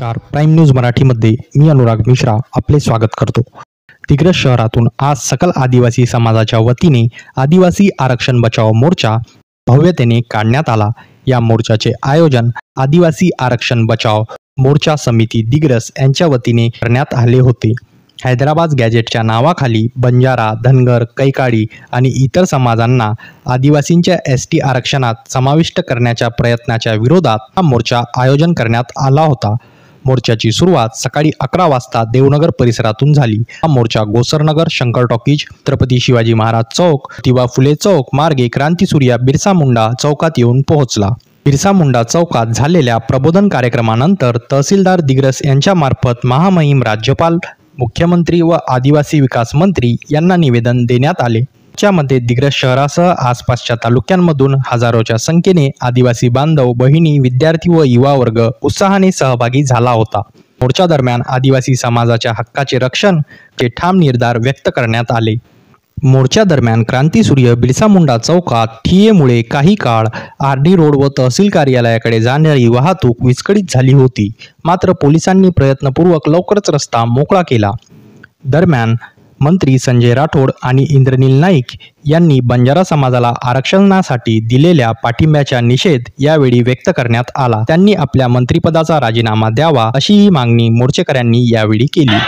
नमस्कार, prime news मराठीमध्ये मी अनुराग मिश्रा आपले स्वागत करतो। दिग्रस शहरातून आज सकल आदिवासी समाजाच्या वतीने आदिवासी आरक्षण बचाव मोर्चा भव्यतेने काढण्यात आला। या मोर्चाचे आयोजन आदिवासी आरक्षण बचाव मोर्चा समिती दिग्रस यांच्या वतीने करण्यात आले होते। हैदराबाद गॅजेटच्या नावाखाली बंजारा, धनगर, कैकाडी आणि इतर समाजांना आदिवासींच्या एसटी आरक्षणात समाविष्ट करण्याच्या प्रयत्नाच्या विरोधात हा मोर्चा आयोजन करण्यात आला होता। मोर्चाची सुरुवात सकाळी 11 वाजता देवनगर परिसरातून झाली। हा मोर्चा गोसरनगर, शंकर टॉकीज, छत्रपती शिवाजी महाराज चौक, ज्योतिबा फुले चौक मार्गे क्रांतीसूर्य बिरसा मुंडा चौकात येऊन पोहोचला। बिरसा मुंडा चौकात झालेल्या प्रबोधन कार्यक्रमानंतर तहसीलदार दिग्रस यांच्या मार्फत महामहिम राज्यपाल, मुख्यमंत्री व आदिवासी विकास मंत्री यांना निवेदन देण्यात आले। त्यामध्ये दिग्रस शहरासह आसपासच्या तालुक्यांमधून हजारोच्या संख्येने आदिवासी बांधव, बहिणी, विद्यार्थी व युवा वर्ग उत्साहाने सहभागी झाला होता। मोर्चा दरम्यान आदिवासी समाजाच्या हक्काचे रक्षण चे ठाम निर्धार व्यक्त करण्यात आले। मोर्चा दरम्यान क्रांतीसूर्य बिरसा मुंडा चौकात ठिय्यामुळे काही काळ आरडी रोड व तहसील कार्यालयाकडे जाणारी वाहतूक विस्कळीत झाली होती, मात्र पोलिसांनी प्रयत्नपूर्वक लवकरच रस्ता मोकळा केला। दरम्यान मंत्री संजय राठोड आणि इंद्रनील नाईक यांनी बंजारा समाजाला आरक्षणासाठी दिलेल्या पाठिंब्याचा निषेध यावेळी व्यक्त करण्यात आला। त्यांनी आपल्या मंत्रिपदाचा राजीनामा द्यावा अशीही मागणी मोर्चेकऱ्यांनी यावेळी केली।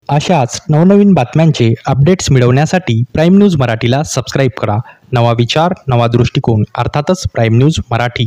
अशाच नवनवीन बातम्यांचे अपडेट्स मिळवण्यासाठी प्राईम न्यूज मराठीला सबस्क्राईब करा। नवा विचार, नवा दृष्टिकोन, अर्थातच प्राईम न्यूज मराठी।